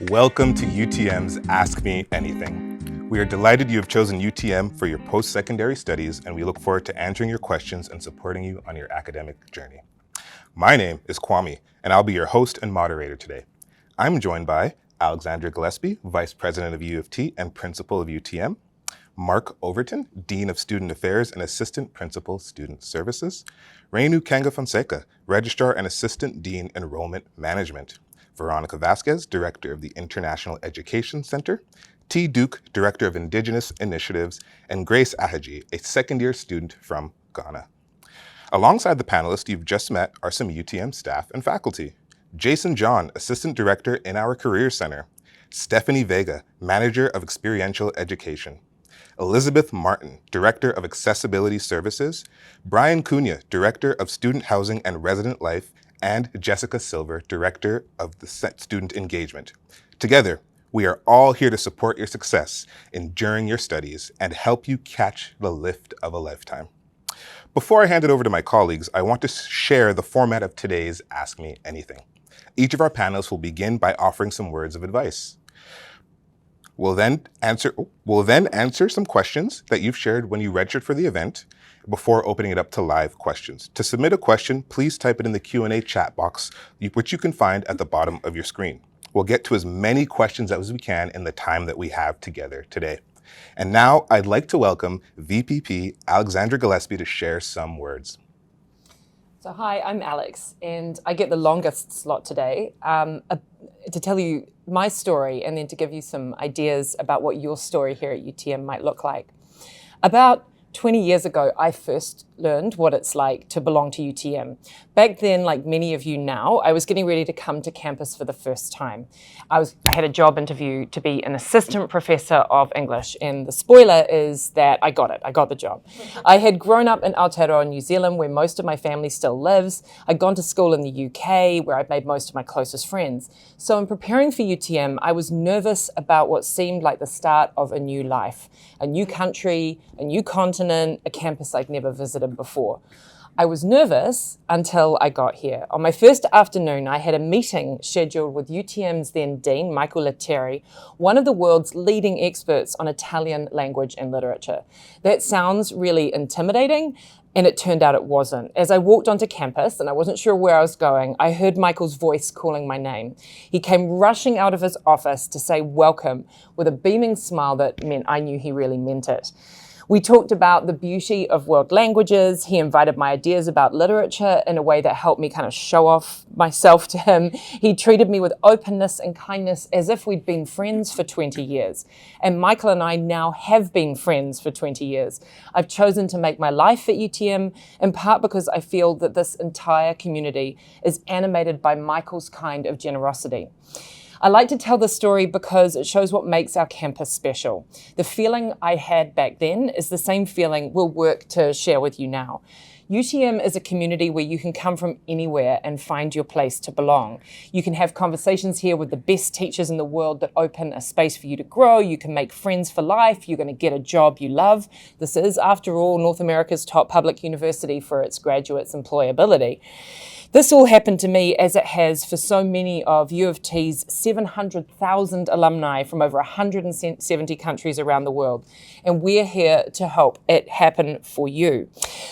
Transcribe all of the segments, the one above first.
Welcome to UTM's Ask Me Anything. We are delighted you have chosen UTM for your post-secondary studies, and we look forward to answering your questions and supporting you on your academic journey. My name is Kwame, and I'll be your host and moderator today. I'm joined by Alexandra Gillespie, Vice President of U of T and Principal of UTM, Mark Overton, Dean of Student Affairs and Assistant Principal Student Services, Reinu Kanga-Fonseca, Registrar and Assistant Dean Enrollment Management, Veronica Vasquez, Director of the International Education Center, T. Duke, Director of Indigenous Initiatives, and Grace Ahaji, a second-year student from Ghana. Alongside the panelists you've just met are some UTM staff and faculty. Jason John, Assistant Director in our Career Center, Stephanie Vega, Manager of Experiential Education, Elizabeth Martin, Director of Accessibility Services, Brian Cunha, Director of Student Housing and Resident Life, and Jessica Silver, Director of the Student Engagement. Together, we are all here to support your success during your studies and help you catch the lift of a lifetime. Before I hand it over to my colleagues, I want to share the format of today's Ask Me Anything. Each of our panelists will begin by offering some words of advice. We'll then answer some questions that you've shared when you registered for the event before opening it up to live questions. To submit a question, please type it in the Q&A chat box, which you can find at the bottom of your screen. We'll get to as many questions as we can in the time that we have together today. And now I'd like to welcome VPP Alexandra Gillespie to share some words. So hi, I'm Alex, and I get the longest slot today to tell you my story and then to give you some ideas about what your story here at UTM might look like. About 20 years ago, I first learned what it's like to belong to UTM. Back then, like many of you now, I was getting ready to come to campus for the first time. I had a job interview to be an assistant professor of English, and the spoiler is that I got it. I got the job. I had grown up in Aotearoa, New Zealand, where most of my family still lives. I'd gone to school in the UK, where I'd made most of my closest friends. So in preparing for UTM, I was nervous about what seemed like the start of a new life, a new country, a new continent, a campus I'd never visited before. I was nervous until I got here. On my first afternoon, I had a meeting scheduled with UTM's then Dean, Michael Lettieri, one of the world's leading experts on Italian language and literature. That sounds really intimidating, and it turned out it wasn't. As I walked onto campus, and I wasn't sure where I was going, I heard Michael's voice calling my name. He came rushing out of his office to say welcome with a beaming smile that meant I knew he really meant it. We talked about the beauty of world languages. He invited my ideas about literature in a way that helped me kind of show off myself to him. He treated me with openness and kindness as if we'd been friends for 20 years. And Michael and I now have been friends for 20 years. I've chosen to make my life at UTM in part because I feel that this entire community is animated by Michael's kind of generosity. I like to tell this story because it shows what makes our campus special. The feeling I had back then is the same feeling we'll work to share with you now. UTM is a community where you can come from anywhere and find your place to belong. You can have conversations here with the best teachers in the world that open a space for you to grow. You can make friends for life. You're going to get a job you love. This is, after all, North America's top public university for its graduates' employability. This all happened to me as it has for so many of U of T's 700,000 alumni from over 170 countries around the world. And we're here to help it happen for you.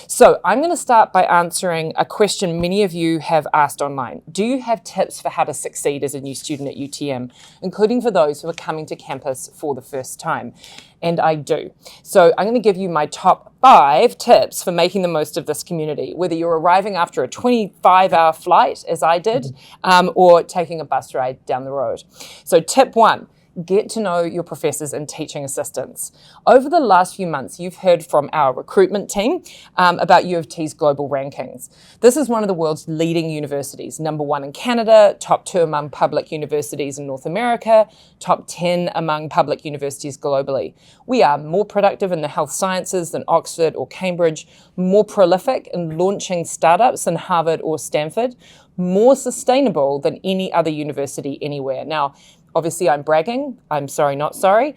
So I'm going to start by answering a question many of you have asked online. Do you have tips for how to succeed as a new student at UTM, including for those who are coming to campus for the first time? And I do. So I'm going to give you my top 5 tips for making the most of this community, whether you're arriving after a 25-hour flight, as I did, or taking a bus ride down the road. So tip 1. Get to know your professors and teaching assistants. Over the last few months, you've heard from our recruitment team about U of T's global rankings. This is one of the world's leading universities, number 1 in Canada, top 2 among public universities in North America, top 10 among public universities globally. We are more productive in the health sciences than Oxford or Cambridge, more prolific in launching startups than Harvard or Stanford, more sustainable than any other university anywhere. Now, obviously, I'm bragging. I'm sorry, not sorry.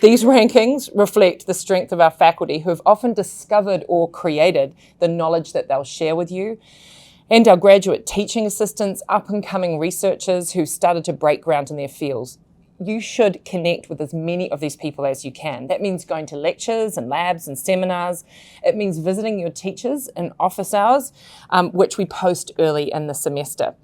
These rankings reflect the strength of our faculty who have often discovered or created the knowledge that they'll share with you. and our graduate teaching assistants, up-and-coming researchers who started to break ground in their fields. You should connect with as many of these people as you can. That means going to lectures and labs and seminars. It means visiting your teachers in office hours, which we post early in the semester.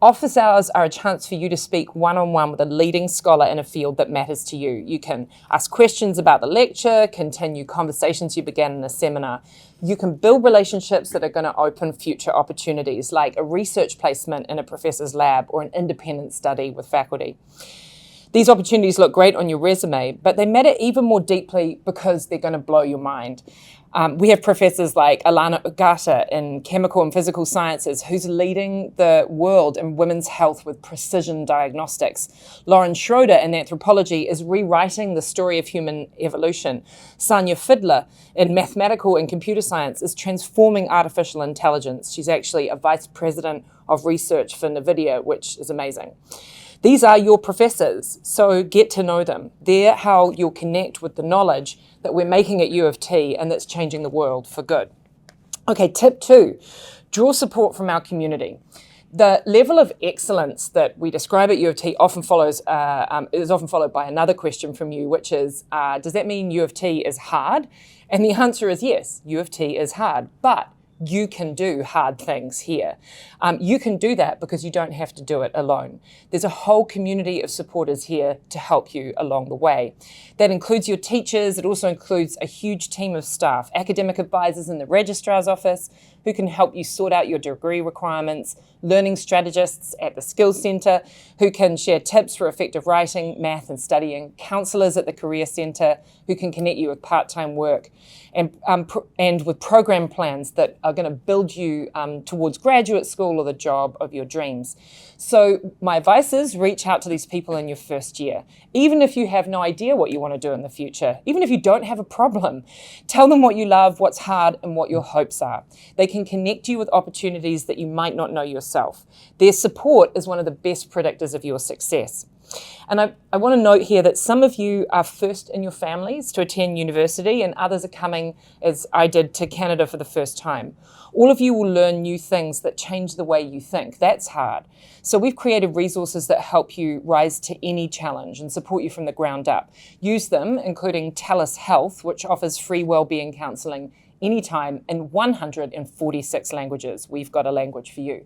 Office hours are a chance for you to speak one-on-one with a leading scholar in a field that matters to you. You can ask questions about the lecture, continue conversations you began in a seminar. You can build relationships that are going to open future opportunities, like a research placement in a professor's lab or an independent study with faculty. These opportunities look great on your resume, but they matter even more deeply because they're going to blow your mind. We have professors like Alana Ugata in chemical and physical sciences, who's leading the world in women's health with precision diagnostics. Lauren Schroeder in anthropology is rewriting the story of human evolution. Sanya Fidler in mathematical and computer science is transforming artificial intelligence. She's actually a vice president of research for NVIDIA, which is amazing. These are your professors, so get to know them. They're how you'll connect with the knowledge that we're making at U of T and that's changing the world for good. Okay, tip 2, draw support from our community. The level of excellence that we describe at U of T is often followed by another question from you, which is, does that mean U of T is hard? And the answer is yes, U of T is hard, but you can do hard things here. You can do that because you don't have to do it alone. There's a whole community of supporters here to help you along the way. That includes your teachers. It also includes a huge team of staff, academic advisors in the registrar's office who can help you sort out your degree requirements, learning strategists at the Skills Centre who can share tips for effective writing, math and studying, counsellors at the Career Centre who can connect you with part-time work, and with program plans that are going to build you towards graduate school or the job of your dreams. So my advice is reach out to these people in your first year. Even if you have no idea what you want to do in the future, even if you don't have a problem, tell them what you love, what's hard, and what your hopes are. They can connect you with opportunities that you might not know yourself. Their support is one of the best predictors of your success. And I want to note here that some of you are first in your families to attend university and others are coming, as I did, to Canada for the first time. All of you will learn new things that change the way you think. That's hard. So we've created resources that help you rise to any challenge and support you from the ground up. Use them, including TELUS Health, which offers free wellbeing counselling anytime in 146 languages. We've got a language for you.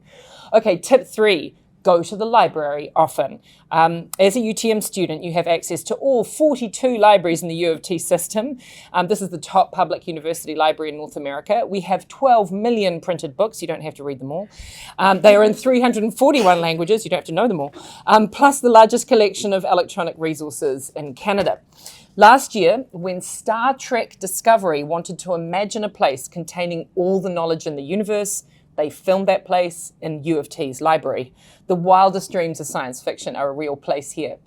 Okay, tip 3. Go to the library often. As a UTM student, you have access to all 42 libraries in the U of T system. This is the top public university library in North America. We have 12 million printed books. You don't have to read them all. They are in 341 languages. You don't have to know them all. Plus the largest collection of electronic resources in Canada. Last year, when Star Trek Discovery wanted to imagine a place containing all the knowledge in the universe, they filmed that place in U of T's library. The wildest dreams of science fiction are a real place here.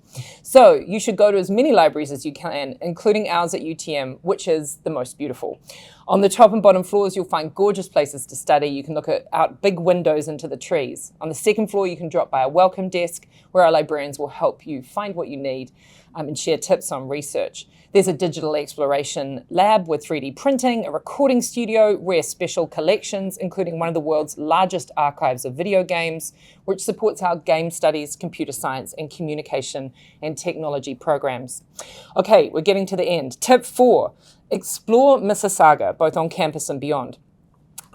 So you should go to as many libraries as you can, including ours at UTM, which is the most beautiful. On the top and bottom floors, you'll find gorgeous places to study. You can look out big windows into the trees. On the second floor, you can drop by a welcome desk where our librarians will help you find what you need and share tips on research. There's a digital exploration lab with 3D printing, a recording studio, rare special collections, including one of the world's largest archives of video games, which supports our game studies, computer science, and communication and technology programs. Okay, we're getting to the end. Tip 4, explore Mississauga, both on campus and beyond.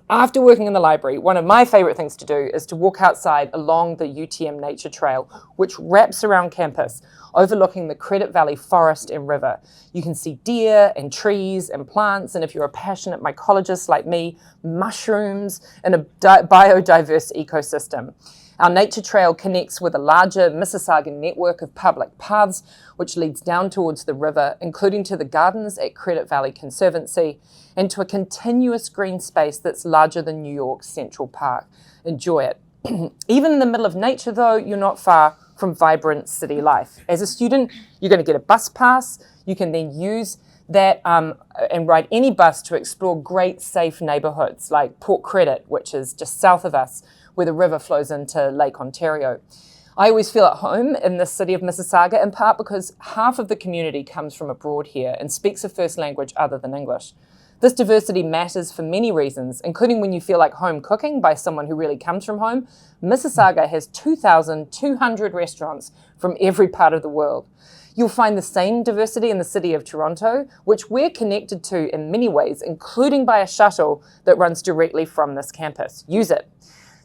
After working in the library, one of my favorite things to do is to walk outside along the UTM Nature Trail, which wraps around campus, overlooking the Credit Valley forest and river. You can see deer and trees and plants, and if you're a passionate mycologist like me, mushrooms and a biodiverse ecosystem. Our nature trail connects with a larger Mississauga network of public paths, which leads down towards the river, including to the gardens at Credit Valley Conservancy, and to a continuous green space that's larger than New York's Central Park. Enjoy it. Even in the middle of nature, though, you're not far from vibrant city life. As a student, you're going to get a bus pass. You can then use that and ride any bus to explore great, safe neighbourhoods like Port Credit, which is just south of us, where the river flows into Lake Ontario. I always feel at home in the city of Mississauga, in part because half of the community comes from abroad here and speaks a first language other than English. This diversity matters for many reasons, including when you feel like home cooking by someone who really comes from home. Mississauga has 2,200 restaurants from every part of the world. You'll find the same diversity in the city of Toronto, which we're connected to in many ways, including by a shuttle that runs directly from this campus. Use it.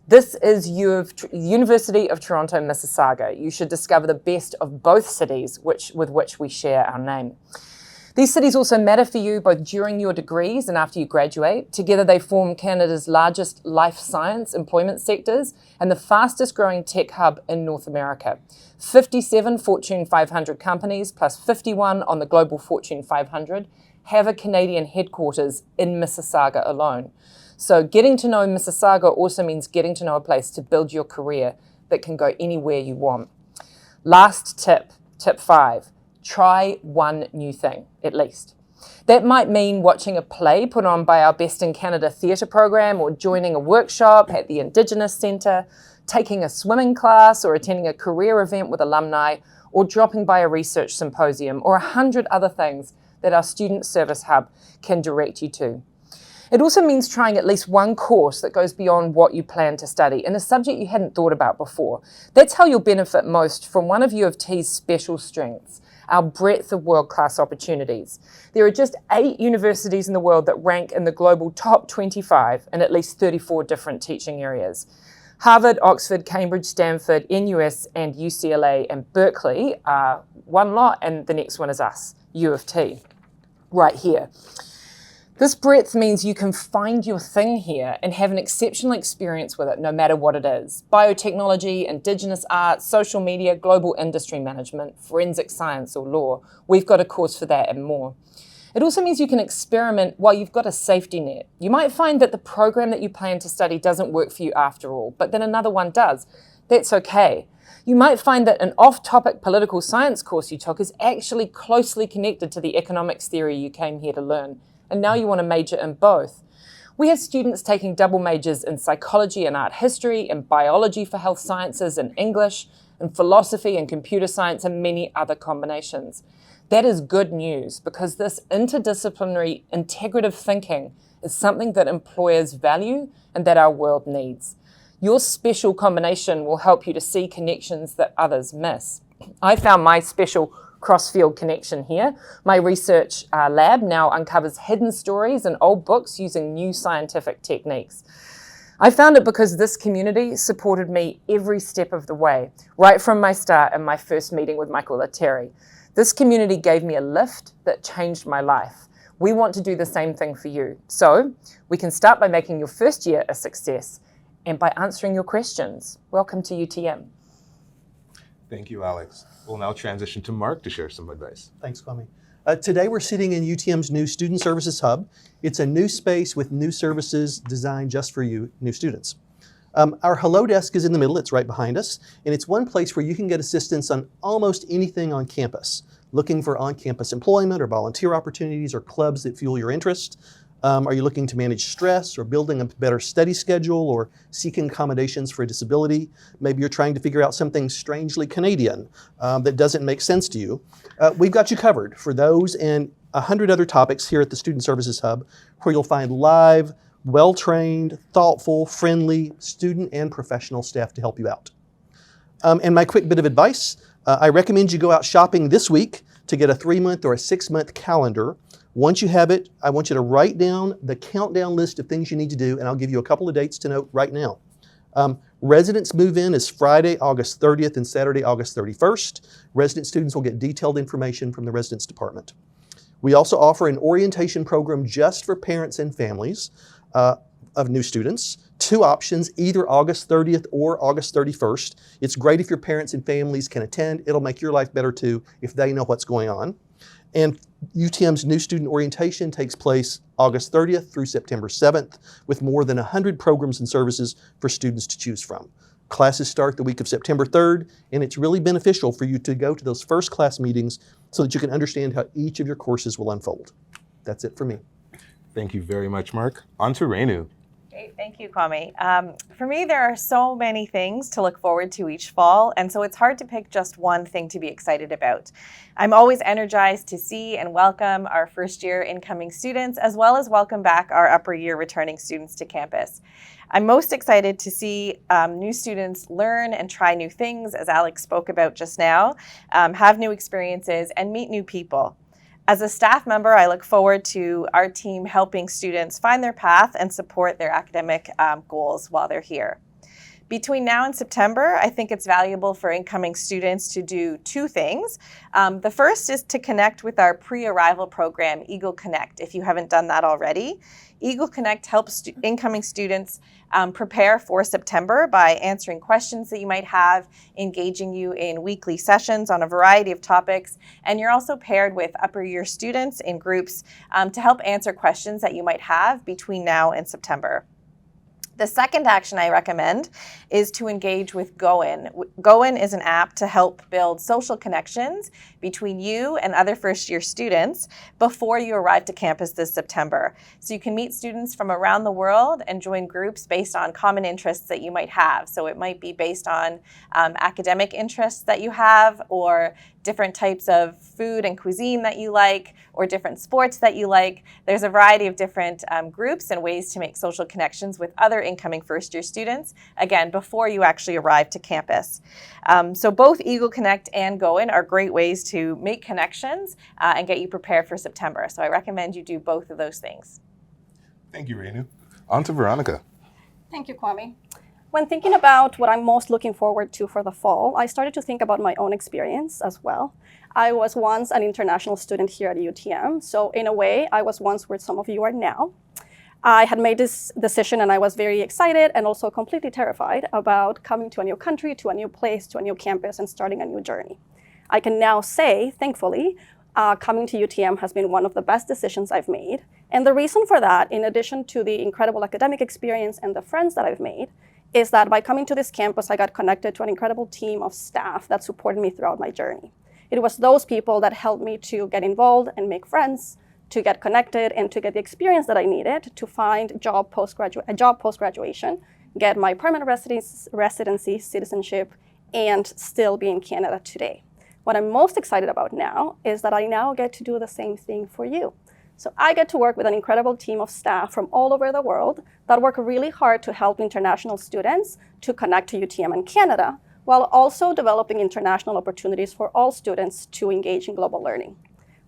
This is University of Toronto Mississauga. You should discover the best of both cities with which we share our name. These cities also matter for you both during your degrees and after you graduate. Together they form Canada's largest life science employment sectors and the fastest growing tech hub in North America. 57 Fortune 500 companies plus 51 on the global Fortune 500 have a Canadian headquarters in Mississauga alone. So getting to know Mississauga also means getting to know a place to build your career that can go anywhere you want. Last tip, tip 5. Try one new thing, at least. That might mean watching a play put on by our Best in Canada theatre program, or joining a workshop at the Indigenous Centre, taking a swimming class, or attending a career event with alumni, or dropping by a research symposium, or 100 other things that our Student Service Hub can direct you to. It also means trying at least one course that goes beyond what you plan to study in a subject you hadn't thought about before. That's how you'll benefit most from one of U of T's special strengths, our breadth of world-class opportunities. There are just 8 universities in the world that rank in the global top 25 in at least 34 different teaching areas. Harvard, Oxford, Cambridge, Stanford, NUS, and UCLA and Berkeley are one lot, and the next one is us, U of T, right here. This breadth means you can find your thing here and have an exceptional experience with it, no matter what it is. Biotechnology, Indigenous arts, social media, global industry management, forensic science or law. We've got a course for that and more. It also means you can experiment while you've got a safety net. You might find that the program that you plan to study doesn't work for you after all, but then another one does. That's okay. You might find that an off-topic political science course you took is actually closely connected to the economics theory you came here to learn, and now you want to major in both. We have students taking double majors in psychology and art history, and biology for health sciences, and English, and philosophy and computer science, and many other combinations. That is good news, because this interdisciplinary integrative thinking is something that employers value and that our world needs. Your special combination will help you to see connections that others miss. I found my special cross-field connection here. My research lab now uncovers hidden stories in old books using new scientific techniques. I found it because this community supported me every step of the way, right from my start and my first meeting with Michael Lettieri. This community gave me a lift that changed my life. We want to do the same thing for you. So we can start by making your first year a success and by answering your questions. Welcome to UTM. Thank you, Alex. We'll now transition to Mark to share some advice. Thanks, Kwame. Today we're sitting in UTM's new Student Services Hub. It's a new space with new services designed just for you, new students. Our Hello Desk is in the middle, it's right behind us, and it's one place where you can get assistance on almost anything on campus. Looking for on-campus employment or volunteer opportunities or clubs that fuel your interest. Are you looking to manage stress or building a better study schedule or seeking accommodations for a disability? Maybe you're trying to figure out something strangely Canadian that doesn't make sense to you. We've got you covered for those and 100 other topics here at the Student Services Hub, where you'll find live, well-trained, thoughtful, friendly student and professional staff to help you out. And my quick bit of advice, I recommend you go out shopping this week to get a 3-month or a 6-month calendar. Once you have it, I want you to write down the countdown list of things you need to do, and I'll give you a couple of dates to note right now. Residents move-in is Friday, August 30th and Saturday, August 31st. Resident students will get detailed information from the residence department. We also offer an orientation program just for parents and families of new students. 2 options, either August 30th or August 31st. It's great if your parents and families can attend. It'll make your life better too if they know what's going on. And UTM's new student orientation takes place August 30th through September 7th with more than 100 programs and services for students to choose from. Classes start the week of September 3rd, and it's really beneficial for you to go to those first class meetings so that you can understand how each of your courses will unfold. That's it for me. Thank you very much, Mark. On to Renu. Great, thank you, Kwame. For me, there are so many things to look forward to each fall, and so it's hard to pick just one thing to be excited about. I'm always energized to see and welcome our first-year incoming students, as well as welcome back our upper-year returning students to campus. I'm most excited to see new students learn and try new things, as Alex spoke about just now, have new experiences, and meet new people. As a staff member, I look forward to our team helping students find their path and support their academic goals while they're here. Between now and September, I think it's valuable for incoming students to do two things. The first is to connect with our pre-arrival program, Eagle Connect, if you haven't done that already. Eagle Connect helps incoming students prepare for September by answering questions that you might have, engaging you in weekly sessions on a variety of topics, and you're also paired with upper year students in groups to help answer questions that you might have between now and September. The second action I recommend is to engage with Goin. Goin is an app to help build social connections between you and other first-year students before you arrive to campus this September. So you can meet students from around the world and join groups based on common interests that you might have. So it might be based on academic interests that you have, or different types of food and cuisine that you like, or different sports that you like. There's a variety of different groups and ways to make social connections with other incoming first-year students, again, before you actually arrive to campus. So both Eagle Connect and Goin are great ways to make connections and get you prepared for September. So I recommend you do both of those things. Thank you, Renu. On to Veronica. Thank you, Kwame. When thinking about what I'm most looking forward to for the fall, I started to think about my own experience as well. I was once an international student here at UTM, so in a way, I was once where some of you are now. I had made this decision and I was very excited and also completely terrified about coming to a new country, to a new place, to a new campus, and starting a new journey. I can now say, thankfully, coming to UTM has been one of the best decisions I've made. And the reason for that, in addition to the incredible academic experience and the friends that I've made, is that by coming to this campus, I got connected to an incredible team of staff that supported me throughout my journey. It was those people that helped me to get involved and make friends, to get connected, and to get the experience that I needed to find a job post-graduation, get my permanent residency, citizenship, and still be in Canada today. What I'm most excited about now is that I now get to do the same thing for you. So I get to work with an incredible team of staff from all over the world that work really hard to help international students to connect to UTM and Canada, while also developing international opportunities for all students to engage in global learning.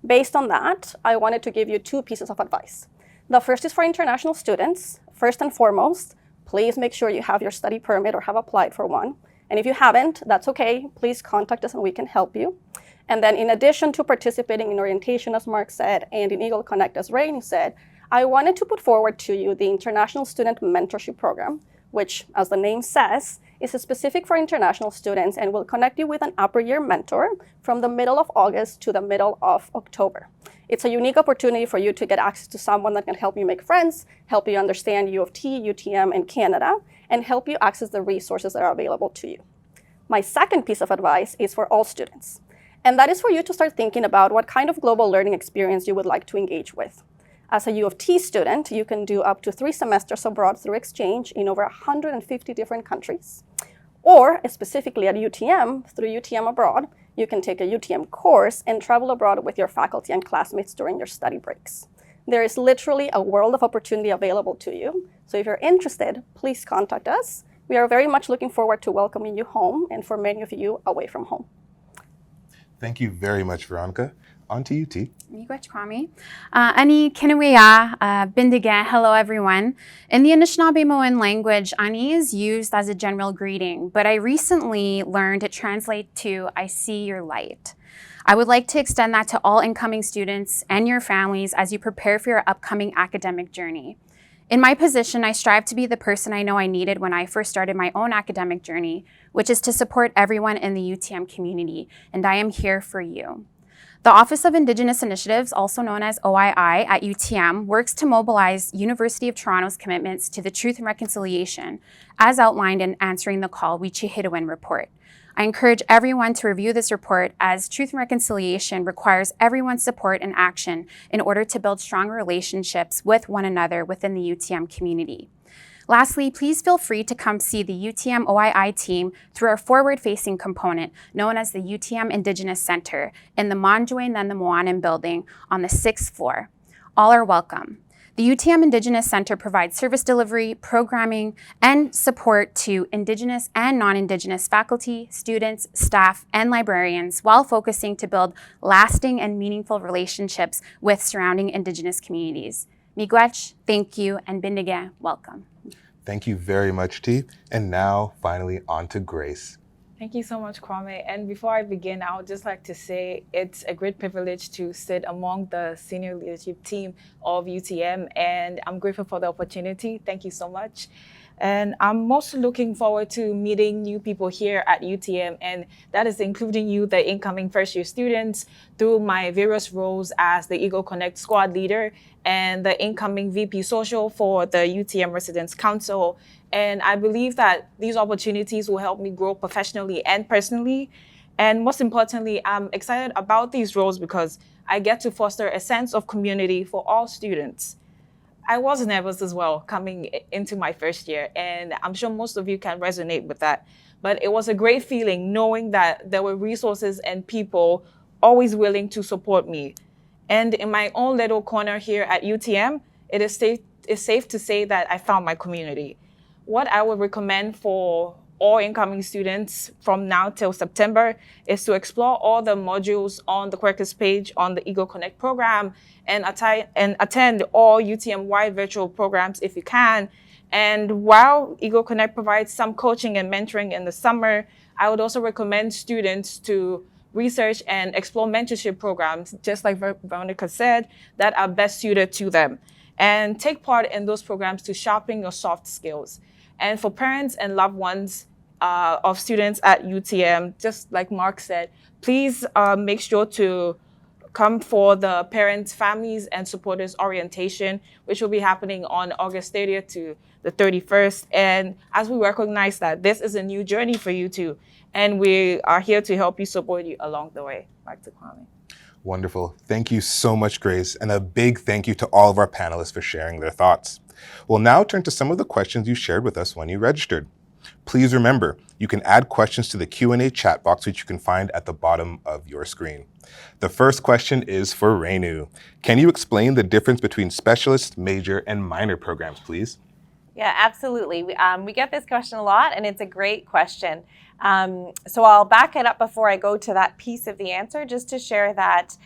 Based on that, I wanted to give you two pieces of advice. The first is for international students. First and foremost, please make sure you have your study permit or have applied for one. And if you haven't, that's okay. Please contact us and we can help you. And then in addition to participating in orientation, as Mark said, and in Eagle Connect, as Rainey said, I wanted to put forward to you the International Student Mentorship Program, which, as the name says, is specific for international students and will connect you with an upper year mentor from the middle of August to the middle of October. It's a unique opportunity for you to get access to someone that can help you make friends, help you understand U of T, UTM, and Canada, and help you access the resources that are available to you. My second piece of advice is for all students. And that is for you to start thinking about what kind of global learning experience you would like to engage with. As a U of T student, you can do up to 3 semesters abroad through exchange in over 150 different countries. Or, specifically at UTM, through UTM Abroad, you can take a UTM course and travel abroad with your faculty and classmates during your study breaks. There is literally a world of opportunity available to you. So if you're interested, please contact us. We are very much looking forward to welcoming you home, and for many of you, away from home. Thank you very much, Veronica. On to you, T. Miigwech Kwame. Ani Kinuea, Bindigan, hello everyone. In the Anishinaabemowin language, Ani is used as a general greeting, but I recently learned it translates to, I see your light. I would like to extend that to all incoming students and your families as you prepare for your upcoming academic journey. In my position, I strive to be the person I know I needed when I first started my own academic journey, which is to support everyone in the UTM community, and I am here for you. The Office of Indigenous Initiatives, also known as OII at UTM, works to mobilize University of Toronto's commitments to the truth and reconciliation, as outlined in Answering the Call, Wichihidawin report. I encourage everyone to review this report, as truth and reconciliation requires everyone's support and action in order to build stronger relationships with one another within the UTM community. Lastly, please feel free to come see the UTM OII team through our forward-facing component known as the UTM Indigenous Center in the Manjwe Nandamoanan building on the 6th floor. All are welcome. The UTM Indigenous Center provides service delivery, programming, and support to Indigenous and non-Indigenous faculty, students, staff, and librarians while focusing to build lasting and meaningful relationships with surrounding Indigenous communities. Miigwech, thank you, and Bindige, welcome. Thank you very much, T. And now, finally, on to Grace. Thank you so much, Kwame. And before I begin, I would just like to say it's a great privilege to sit among the senior leadership team of UTM, and I'm grateful for the opportunity. Thank you so much. And I'm most looking forward to meeting new people here at UTM, and that is including you, the incoming first-year students, through my various roles as the Eagle Connect squad leader and the incoming VP Social for the UTM Residents Council. And I believe that these opportunities will help me grow professionally and personally. And most importantly, I'm excited about these roles because I get to foster a sense of community for all students. I was nervous as well coming into my first year, and I'm sure most of you can resonate with that. But it was a great feeling knowing that there were resources and people always willing to support me. And in my own little corner here at UTM, it is safe to say that I found my community. What I would recommend for all incoming students from now till September is to explore all the modules on the Quercus page on the Eagle Connect program and attend all UTM-wide virtual programs if you can. And while Eagle Connect provides some coaching and mentoring in the summer, I would also recommend students to research and explore mentorship programs, just like Veronica said, that are best suited to them. And take part in those programs to sharpen your soft skills. And for parents and loved ones of students at UTM, just like Mark said, please make sure to come for the Parents, Families, and Supporters Orientation, which will be happening on August 30th to the 31st. And as we recognize that this is a new journey for you too, and we are here to help you, support you along the way. Back to Kwame. Wonderful. Thank you so much, Grace. And a big thank you to all of our panelists for sharing their thoughts. We'll now turn to some of the questions you shared with us when you registered. Please remember, you can add questions to the Q&A chat box, which you can find at the bottom of your screen. The first question is for Renu. Can you explain the difference between specialist, major, and minor programs, please? Yeah, absolutely. We get this question a lot, and it's a great question. So I'll back it up before I go to that piece of the answer, just to share that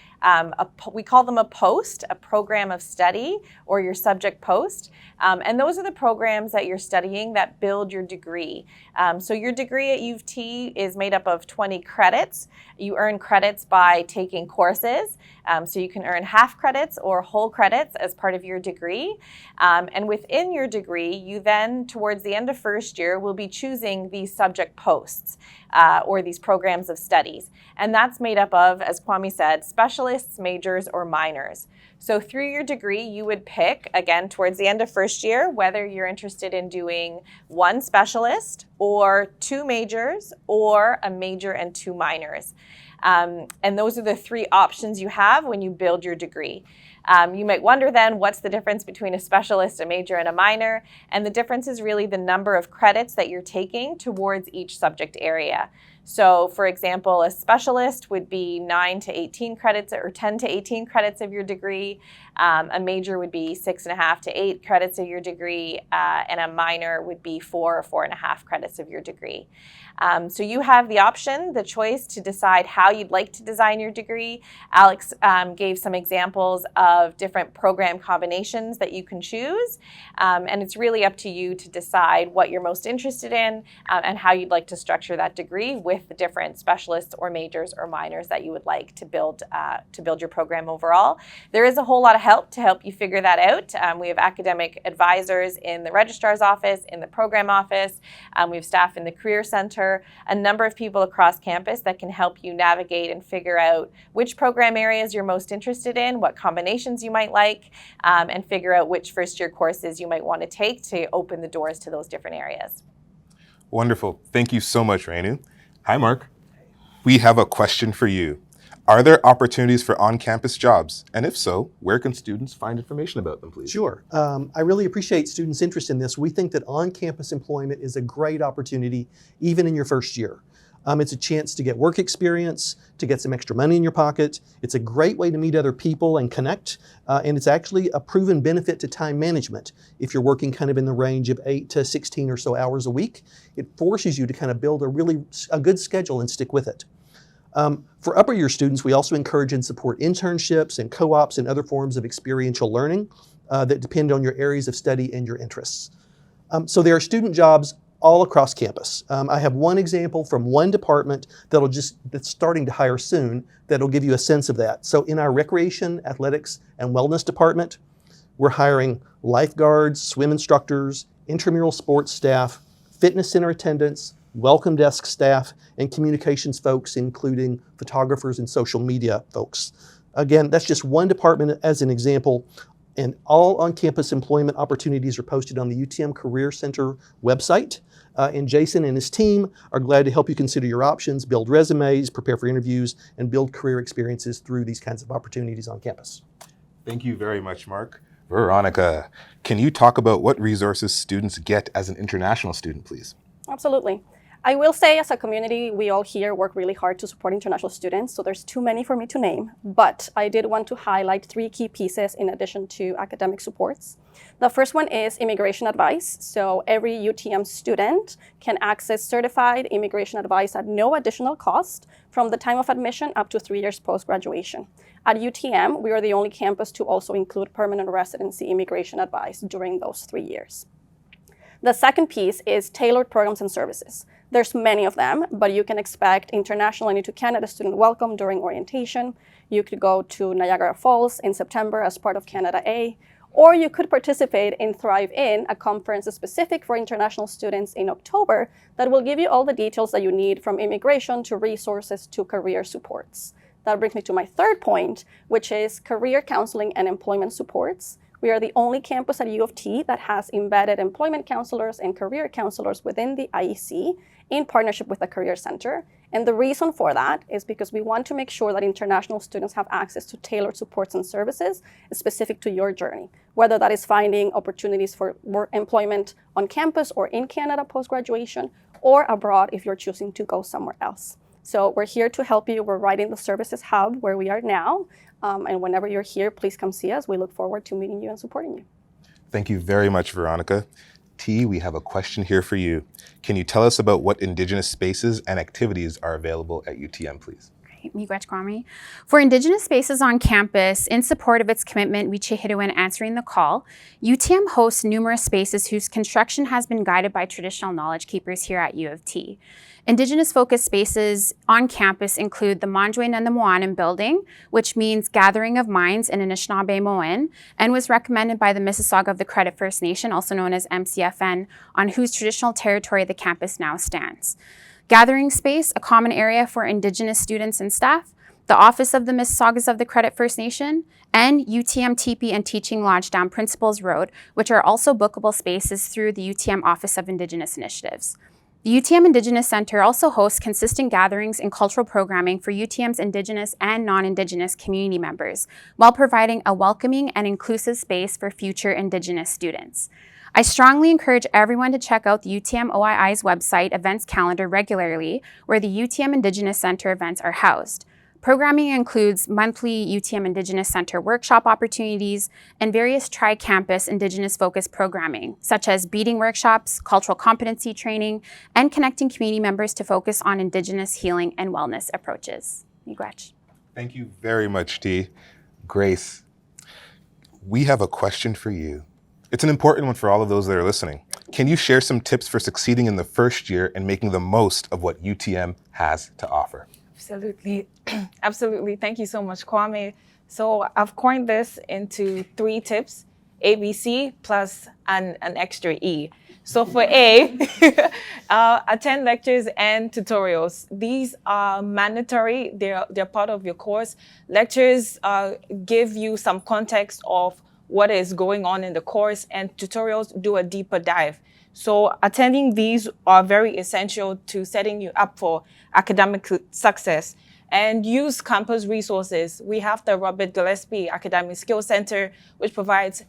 we call them a post, a program of study, or your subject post. And those are the programs that you're studying that build your degree. So your degree at U of T is made up of 20 credits. You earn credits by taking courses. So you can earn half credits or whole credits as part of your degree. And within your degree, you then, towards the end of first year, will be choosing these subject posts or these programs of studies. And that's made up of, as Kwame said, specialists, majors, or minors. So through your degree, you would pick, again, towards the end of first year, whether you're interested in doing one specialist or two majors or a major and two minors. And those are the three options you have when you build your degree. You might wonder then, what's the difference between a specialist, a major, and a minor? And the difference is really the number of credits that you're taking towards each subject area. So for example, a specialist would be 9 to 18 credits or 10 to 18 credits of your degree. A major would be 6.5 to 8 credits of your degree, and a minor would be 4 or 4.5 credits of your degree. So you have the option, the choice to decide how you'd like to design your degree. Alex gave some examples of different program combinations that you can choose. And it's really up to you to decide what you're most interested in and how you'd like to structure that degree with the different specialists or majors or minors that you would like to build your program overall. There is a whole lot of help to help you figure that out. We have academic advisors in the registrar's office, in the program office. We have staff in the career center, a number of people across campus that can help you navigate and figure out which program areas you're most interested in, what combinations you might like, and figure out which first year courses you might want to take to open the doors to those different areas. Wonderful. Thank you so much, Renu. Hi, Mark. We have a question for you. Are there opportunities for on-campus jobs? And if so, where can students find information about them, please? Sure. I really appreciate students' interest in this. We think that on-campus employment is a great opportunity, even in your first year. It's a chance to get work experience, to get some extra money in your pocket. It's a great way to meet other people and connect. And it's actually a proven benefit to time management. If you're working kind of in the range of 8 to 16 or so hours a week, it forces you to kind of build a good schedule and stick with it. For upper year students, we also encourage and support internships and co-ops and other forms of experiential learning that depend on your areas of study and your interests. So there are student jobs all across campus. I have one example from one department that's starting to hire soon that'll give you a sense of that. So in our recreation, athletics, and wellness department, we're hiring lifeguards, swim instructors, intramural sports staff, fitness center attendants, welcome desk staff, and communications folks, including photographers and social media folks. Again, that's just one department as an example, and all on-campus employment opportunities are posted on the UTM Career Center website. And Jason and his team are glad to help you consider your options, build resumes, prepare for interviews, and build career experiences through these kinds of opportunities on campus. Thank you very much, Mark. Veronica, can you talk about what resources students get as an international student, please? Absolutely. I will say, as a community, we all here work really hard to support international students, so there's too many for me to name, but I did want to highlight 3 key pieces in addition to academic supports. The first one is immigration advice. So every UTM student can access certified immigration advice at no additional cost from the time of admission up to 3 years post-graduation. At UTM, we are the only campus to also include permanent residency immigration advice during those 3 years. The second piece is tailored programs and services. There's many of them, but you can expect International and Into Canada Student Welcome during orientation. You could go to Niagara Falls in September as part of Canada A, or you could participate in Thrive In, a conference specific for international students in October that will give you all the details that you need, from immigration to resources to career supports. That brings me to my third point, which is career counseling and employment supports. We are the only campus at U of T that has embedded employment counselors and career counselors within the IEC in partnership with the Career Center. And the reason for that is because we want to make sure that international students have access to tailored supports and services specific to your journey, whether that is finding opportunities for work employment on campus or in Canada post-graduation, or abroad if you're choosing to go somewhere else. So we're here to help you. We're right in the services hub where we are now. And whenever you're here, please come see us. We look forward to meeting you and supporting you. Thank you very much, Veronica. T, we have a question here for you. Can you tell us about what Indigenous spaces and activities are available at UTM, please? Miigwech Kwame. For Indigenous spaces on campus, in support of its commitment, Wichihiduin answering the call, UTM hosts numerous spaces whose construction has been guided by traditional knowledge keepers here at U of T. Indigenous-focused spaces on campus include the Manjwe Nandamoanan building, which means Gathering of Minds in Anishinaabe-Moan, and was recommended by the Mississauga of the Credit First Nation, also known as MCFN, on whose traditional territory the campus now stands. Gathering space, a common area for Indigenous students and staff, the Office of the Mississaugas of the Credit First Nation, and UTM Teepee and Teaching Lodge down Principals Road, which are also bookable spaces through the UTM Office of Indigenous Initiatives. The UTM Indigenous Center also hosts consistent gatherings and cultural programming for UTM's Indigenous and non-Indigenous community members, while providing a welcoming and inclusive space for future Indigenous students. I strongly encourage everyone to check out the UTM OII's website events calendar regularly, where the UTM Indigenous Center events are housed. Programming includes monthly UTM Indigenous Center workshop opportunities and various tri-campus Indigenous-focused programming, such as beading workshops, cultural competency training, and connecting community members to focus on Indigenous healing and wellness approaches. Miigwech. Thank you very much, T. Grace, we have a question for you. It's an important one for all of those that are listening. Can you share some tips for succeeding in the first year and making the most of what UTM has to offer? Absolutely. Absolutely. Thank you so much, Kwame. So I've coined this into 3 tips, ABC plus an extra E. So for A, attend lectures and tutorials. These are mandatory. They're part of your course. Lectures give you some context of what is going on in the course, and tutorials do a deeper dive. So attending these are very essential to setting you up for academic success. and use campus resources. We have the Robert Gillespie Academic Skills Center, which provides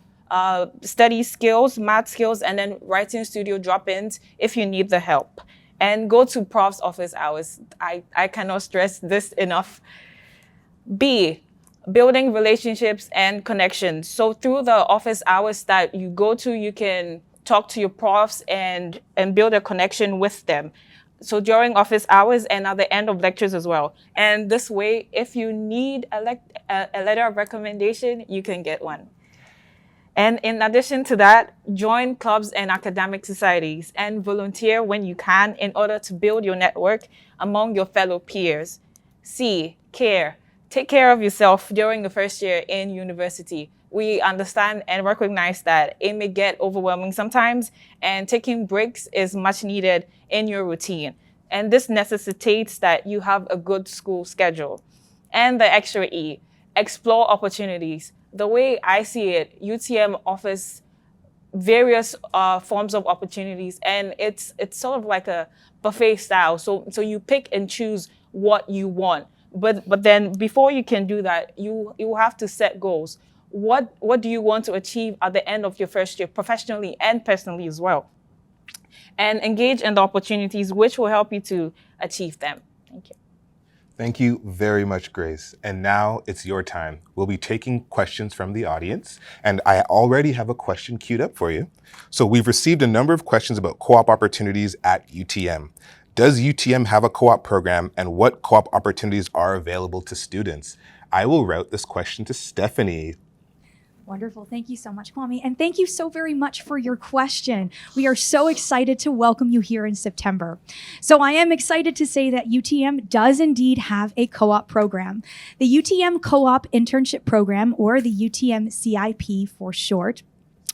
study skills, math skills, and then writing studio drop-ins if you need the help. And go to Prof's office hours. I cannot stress this enough. B, building relationships and connections. So through the office hours that you go to, you can talk to your profs and build a connection with them. So during office hours and at the end of lectures as well. And this way, if you need a letter of recommendation, you can get one. And in addition to that, join clubs and academic societies and volunteer when you can in order to build your network among your fellow peers. C, care. Take care of yourself during the first year in university. We understand and recognize that it may get overwhelming sometimes, and taking breaks is much needed in your routine. And this necessitates that you have a good school schedule. And the extra E, explore opportunities. The way I see it, UTM offers various forms of opportunities, and it's sort of like a buffet style. So you pick and choose what you want. But then before you can do that, you have to set goals. What do you want to achieve at the end of your first year, professionally and personally as well? And engage in the opportunities which will help you to achieve them. Thank you. Thank you very much, Grace. And now it's your time. We'll be taking questions from the audience, and I already have a question queued up for you. So we've received a number of questions about co-op opportunities at UTM. Does UTM have a co-op program, and what co-op opportunities are available to students? I will route this question to Stephanie. Wonderful. Thank you so much, Kwame. And thank you so very much for your question. We are so excited to welcome you here in September. So I am excited to say that UTM does indeed have a co-op program. The UTM Co-op Internship Program, or the UTM CIP for short,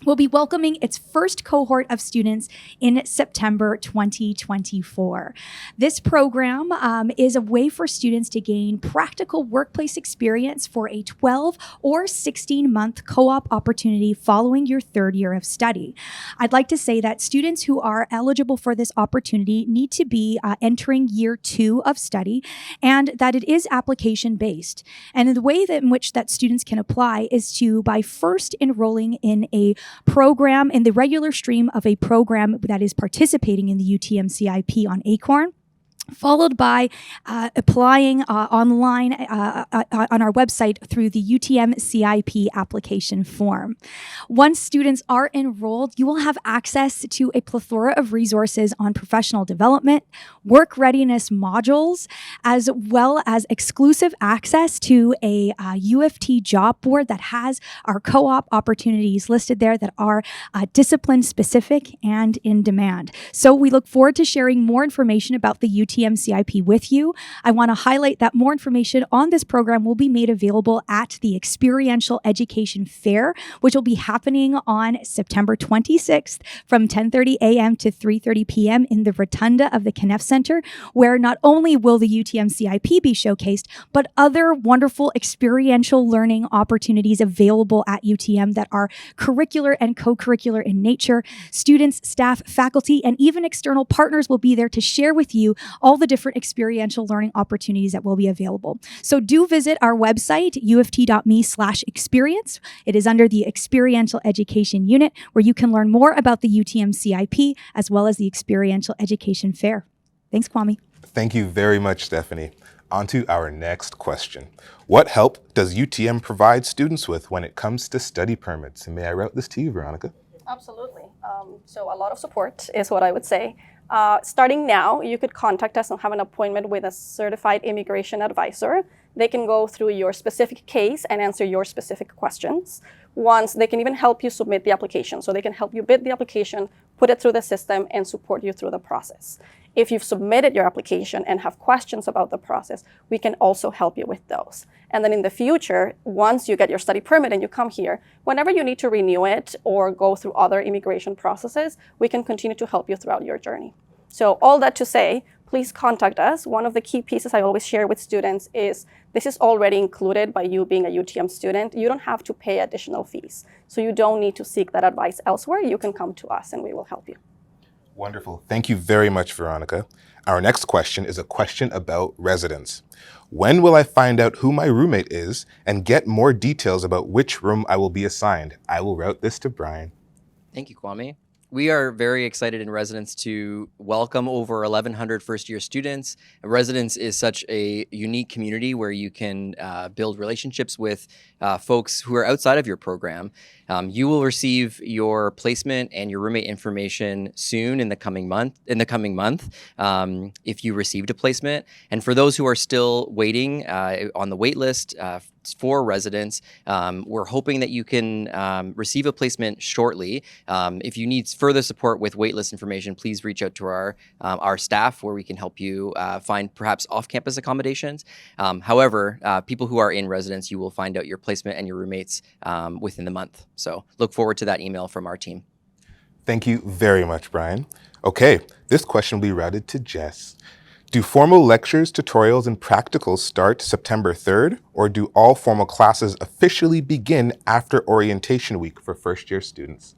will be welcoming its first cohort of students in September 2024. This program is a way for students to gain practical workplace experience for a 12 or 16-month co-op opportunity following your third year of study. I'd like to say that students who are eligible for this opportunity need to be entering year 2 of study, and that it is application-based. And the way that in which that students can apply is by first enrolling in a program, in the regular stream of a program that is participating in the UTM CIP on Acorn, followed by applying online on our website through the UTM CIP application form. Once students are enrolled, you will have access to a plethora of resources on professional development, work readiness modules, as well as exclusive access to a UFT job board that has our co-op opportunities listed there that are discipline specific and in demand. So we look forward to sharing more information about the UTM CIP with you. I want to highlight that more information on this program will be made available at the Experiential Education Fair, which will be happening on September 26th from 10:30 a.m. to 3:30 p.m. in the rotunda of the Kneff Center, where not only will the UTM CIP be showcased, but other wonderful experiential learning opportunities available at UTM that are curricular and co-curricular in nature. Students, staff, faculty, and even external partners will be there to share with you all the different experiential learning opportunities that will be available. So do visit our website, uft.me/experience. It is under the Experiential Education Unit, where you can learn more about the UTM CIP as well as the Experiential Education Fair. Thanks, Kwame. Thank you very much, Stephanie. On to our next question. What help does UTM provide students with when it comes to study permits? And may I route this to you, Veronica? Absolutely. So a lot of support is what I would say. Starting now, you could contact us and have an appointment with a certified immigration advisor. They can go through your specific case and answer your specific questions. Once, they can even help you submit the application. So they can help you bid the application, put it through the system, and support you through the process. If you've submitted your application and have questions about the process, we can also help you with those. And then in the future, once you get your study permit and you come here, whenever you need to renew it or go through other immigration processes, we can continue to help you throughout your journey. So all that to say, please contact us. One of the key pieces I always share with students is this is already included by you being a UTM student. You don't have to pay additional fees. So you don't need to seek that advice elsewhere. You can come to us and we will help you. Wonderful. Thank you very much, Veronica. Our next question is a question about residence. When will I find out who my roommate is and get more details about which room I will be assigned? I will route this to Brian. Thank you, Kwame. We are very excited in Residence to welcome over 1,100 first-year students. Residence is such a unique community where you can build relationships with folks who are outside of your program. You will receive your placement and your roommate information soon in the coming month. If you received a placement, and for those who are still waiting on the wait list for residents, we're hoping that you can receive a placement shortly. If you need further support with waitlist information, please reach out to our staff where we can help you find perhaps off-campus accommodations. However, people who are in residence, you will find out your placement and your roommates within the month. So look forward to that email from our team. Thank you very much, Brian. Okay, this question will be routed to Jess. Do formal lectures, tutorials, and practicals start September 3rd, or do all formal classes officially begin after orientation week for first-year students?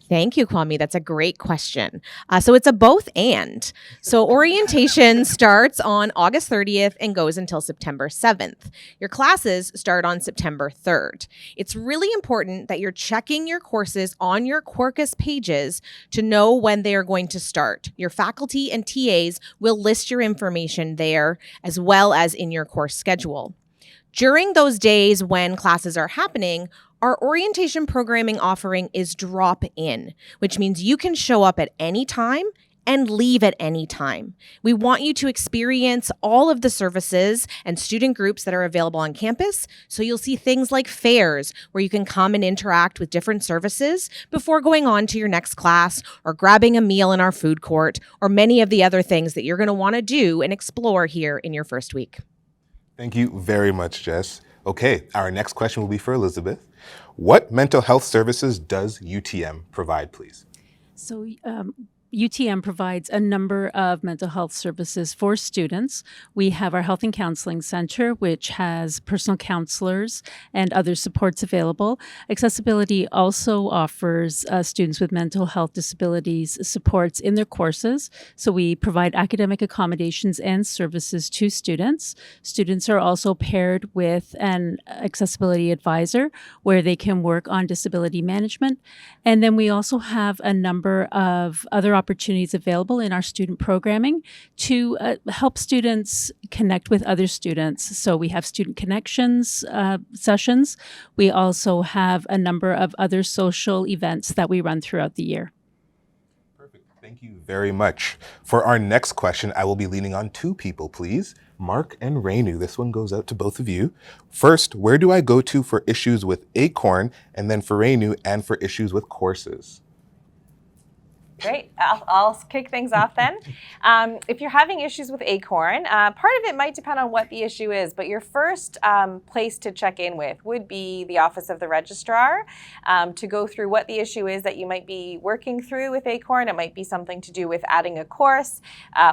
Thank you, Kwame. That's a great question. So it's a both and. So orientation starts on August 30th and goes until September 7th. Your classes start on September 3rd. It's really important that you're checking your courses on your Quarkus pages to know when they are going to start. Your faculty and TAs will list your information there as well as in your course schedule. During those days when classes are happening, our orientation programming offering is drop-in, which means you can show up at any time and leave at any time. We want you to experience all of the services and student groups that are available on campus, so you'll see things like fairs where you can come and interact with different services before going on to your next class or grabbing a meal in our food court or many of the other things that you're going to want to do and explore here in your first week. Thank you very much, Jess. Okay, our next question will be for Elizabeth. What mental health services does UTM provide, please? So UTM provides a number of mental health services for students. We have our Health and Counseling Center, which has personal counselors and other supports available. Accessibility also offers students with mental health disabilities supports in their courses. So we provide academic accommodations and services to students. Students are also paired with an accessibility advisor where they can work on disability management. And then we also have a number of other opportunities available in our student programming to help students connect with other students. So we have student connections sessions. We also have a number of other social events that we run throughout the year. Perfect. Thank you very much. For our next question, I will be leaning on two people, please. Mark and Renu. This one goes out to both of you. First, where do I go to for issues with Acorn? And then for Renu and for issues with courses. Great. I'll kick things off then. If you're having issues with Acorn, part of it might depend on what the issue is, but your first place to check in with would be the Office of the Registrar to go through what the issue is that you might be working through with Acorn. It might be something to do with adding a course,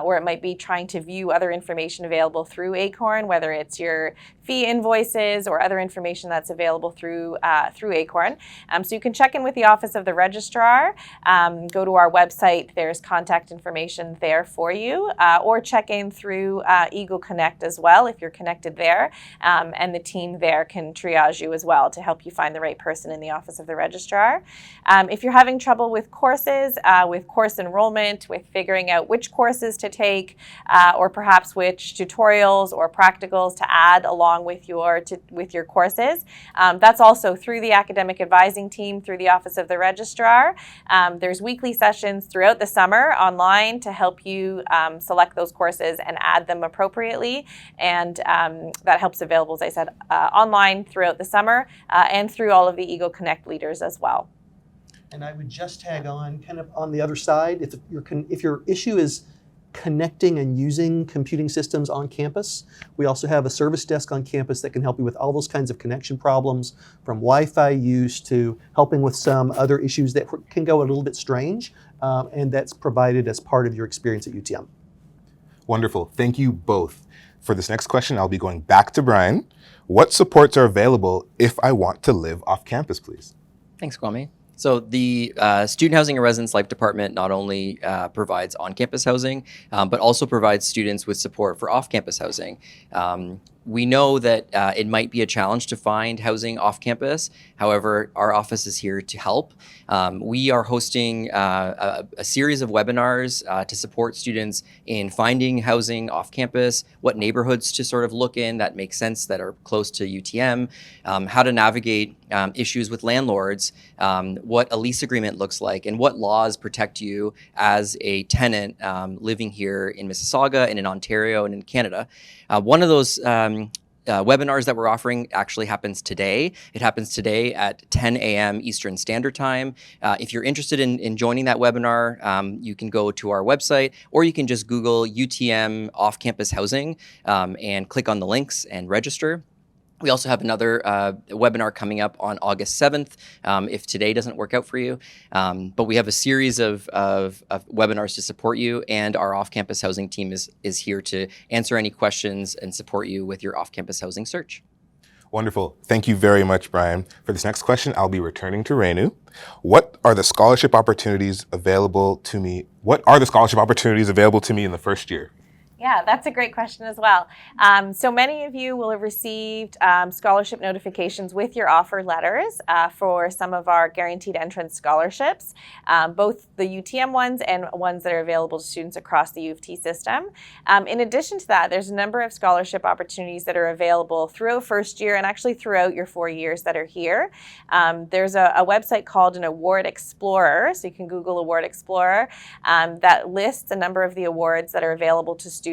or it might be trying to view other information available through Acorn, whether it's your fee invoices or other information that's available through Acorn. So you can check in with the Office of the Registrar, go to our website, there's contact information there for you, or check in through Eagle Connect as well if you're connected there, and the team there can triage you as well to help you find the right person in the Office of the Registrar. If you're having trouble with courses, with course enrollment, with figuring out which courses to take, or perhaps which tutorials or practicals to add along with your courses, that's also through the academic advising team through the Office of the Registrar. There's weekly sessions throughout the summer online to help you select those courses and add them appropriately. And that help's available, as I said, online throughout the summer and through all of the Eagle Connect leaders as well. And I would just tag on kind of on the other side, if your issue is connecting and using computing systems on campus, we also have a service desk on campus that can help you with all those kinds of connection problems, from Wi-Fi use to helping with some other issues that can go a little bit strange, and that's provided as part of your experience at UTM. Wonderful. Thank you both. For this next question, I'll be going back to Brian. What supports are available if I want to live off campus, please? Thanks, Kwame. So the Student Housing and Residence Life Department not only provides on-campus housing, but also provides students with support for off-campus housing. We know that it might be a challenge to find housing off campus. However, our office is here to help. We are hosting a series of webinars to support students in finding housing off campus, what neighborhoods to sort of look in that make sense, that are close to UTM, how to navigate issues with landlords, what a lease agreement looks like, and what laws protect you as a tenant living here in Mississauga and in Ontario and in Canada. One of those webinars that we're offering actually happens today. It happens today at 10 a.m. Eastern Standard Time. If you're interested in joining that webinar, you can go to our website, or you can just Google UTM off-campus housing and click on the links and register. We also have another webinar coming up on August 7th, if today doesn't work out for you. But we have a series of webinars to support you, and our off-campus housing team is here to answer any questions and support you with your off-campus housing search. Wonderful. Thank you very much, Brian. For this next question, I'll be returning to Renu. What are the scholarship opportunities available to me? What are the scholarship opportunities available to me in the first year? Yeah, that's a great question as well. So many of you will have received scholarship notifications with your offer letters for some of our guaranteed entrance scholarships, both the UTM ones and ones that are available to students across the U of T system. In addition to that, there's a number of scholarship opportunities that are available throughout first year and actually throughout your 4 years that are here. There's a website called an Award Explorer, so you can Google Award Explorer, that lists a number of the awards that are available to students.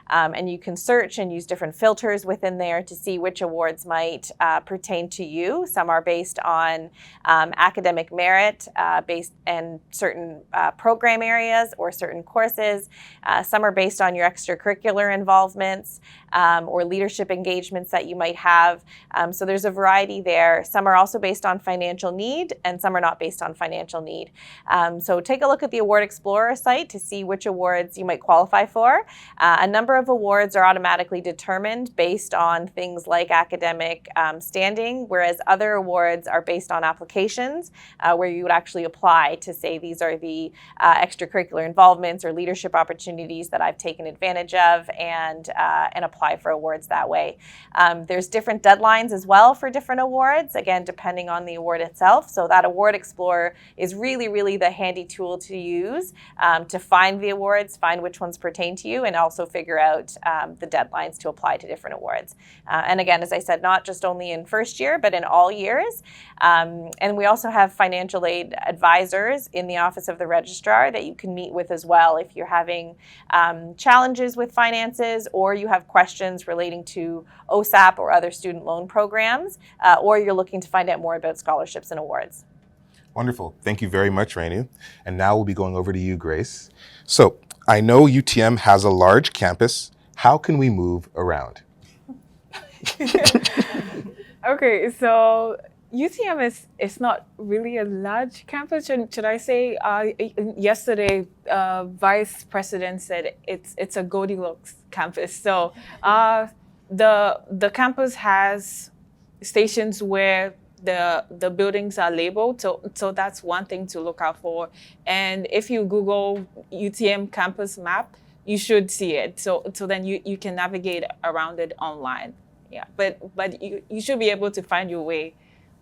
And you can search and use different filters within there to see which awards might pertain to you. Some are based on academic merit, based in certain program areas or certain courses. Some are based on your extracurricular involvements or leadership engagements that you might have. So there's a variety there. Some are also based on financial need, and some are not based on financial need. So take a look at the Award Explorer site to see which awards you might qualify for. A number of awards are automatically determined based on things like academic standing, whereas other awards are based on applications where you would actually apply to say these are the extracurricular involvements or leadership opportunities that I've taken advantage of, and apply for awards that way. There's different deadlines as well for different awards, again, depending on the award itself. So that Award Explorer is really, really the handy tool to use to find the awards, find which ones pertain to you, and also figure out the deadlines to apply to different awards. And again, as I said, not just only in first year, but in all years. And we also have financial aid advisors in the Office of the Registrar that you can meet with as well if you're having challenges with finances, or you have questions relating to OSAP or other student loan programs, or you're looking to find out more about scholarships and awards. Wonderful. Thank you very much, Renu. And now we'll be going over to you, Grace. So I know UTM has a large campus. How can we move around? Okay, so UTM is not really a large campus, should I say? Yesterday, Vice President said it's a Goldilocks campus. So the campus has stations where the buildings are labeled, so that's one thing to look out for. And if you Google UTM campus map, you should see it. So then you can navigate around it online. Yeah, but you should be able to find your way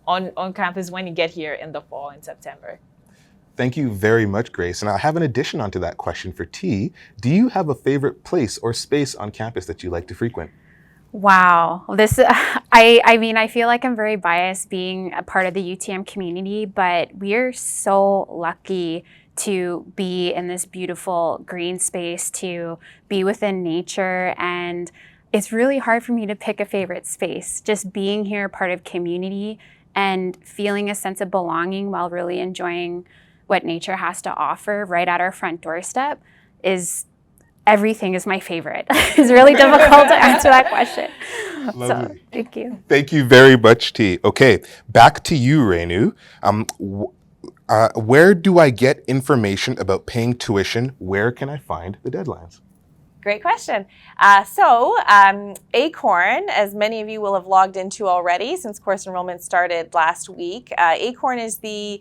on campus when you get here in the fall in September. Thank you very much, Grace. And I have an addition onto that question for T. Do you have a favorite place or space on campus that you like to frequent? Wow, I mean, I feel like I'm very biased being a part of the UTM community, but we're so lucky to be in this beautiful green space, to be within nature, and it's really hard for me to pick a favorite space. Just being here, part of community, and feeling a sense of belonging while really enjoying what nature has to offer right at our front doorstep everything is my favorite. It's really difficult to answer that question. Lovely. So, thank you. Thank you very much, T. Okay, back to you, Renu. Where do I get information about paying tuition? Where can I find the deadlines? Great question. Acorn, as many of you will have logged into already since course enrollment started last week, Acorn is the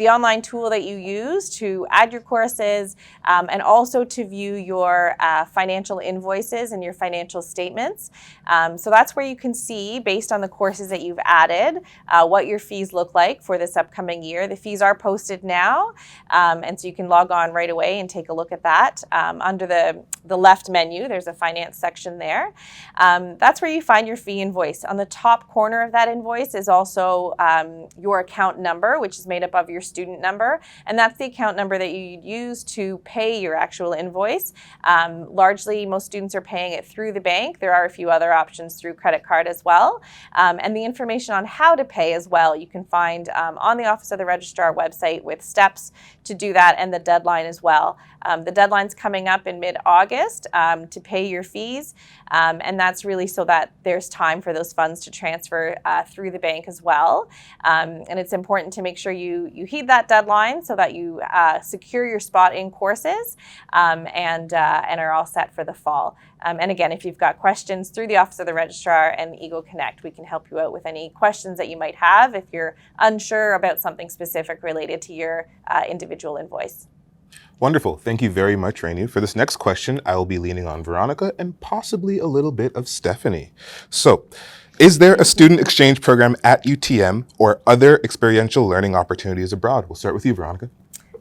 online tool that you use to add your courses and also to view your financial invoices and your financial statements. So that's where you can see, based on the courses that you've added, what your fees look like for this upcoming year. The fees are posted now, and so you can log on right away and take a look at that. Under the left menu, there's a finance section there. That's where you find your fee invoice. On the top corner of that invoice is also your account number, which is made up of your student number, and that's the account number that you use to pay your actual invoice. Largely, most students are paying it through the bank. There are a few other options through credit card as well. And the information on how to pay as well, you can find on the Office of the Registrar website with steps to do that and the deadline as well. The deadline's coming up in mid-August to pay your fees, and that's really so that there's time for those funds to transfer through the bank as well. And it's important to make sure you heed that deadline so that you secure your spot in courses and are all set for the fall. And again, if you've got questions through the Office of the Registrar and the Eagle Connect, we can help you out with any questions that you might have if you're unsure about something specific related to your individual invoice. Wonderful. Thank you very much, Rainey. For this next question, I will be leaning on Veronica and possibly a little bit of Stephanie. So, is there a student exchange program at UTM or other experiential learning opportunities abroad? We'll start with you, Veronica.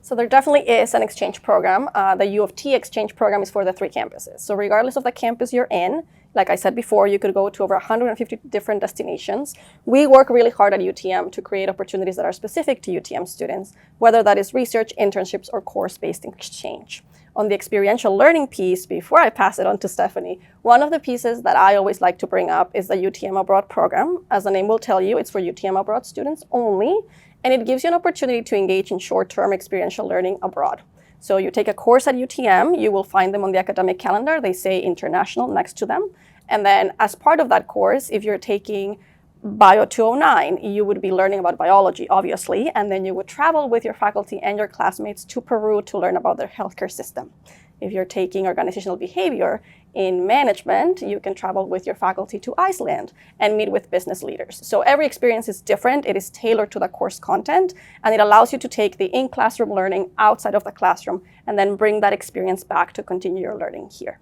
So there definitely is an exchange program. The U of T exchange program is for the 3 campuses. So regardless of the campus you're in, like I said before, you could go to over 150 different destinations. We work really hard at UTM to create opportunities that are specific to UTM students, whether that is research, internships, or course-based exchange. On the experiential learning piece, before I pass it on to Stephanie, one of the pieces that I always like to bring up is the UTM Abroad program. As the name will tell you, it's for UTM Abroad students only, and it gives you an opportunity to engage in short-term experiential learning abroad. So you take a course at UTM, you will find them on the academic calendar. They say international next to them. And then as part of that course, if you're taking Bio 209, you would be learning about biology, obviously, and then you would travel with your faculty and your classmates to Peru to learn about their healthcare system. If you're taking organizational behavior in management, you can travel with your faculty to Iceland and meet with business leaders. So every experience is different. It is tailored to the course content, and it allows you to take the in-classroom learning outside of the classroom and then bring that experience back to continue your learning here.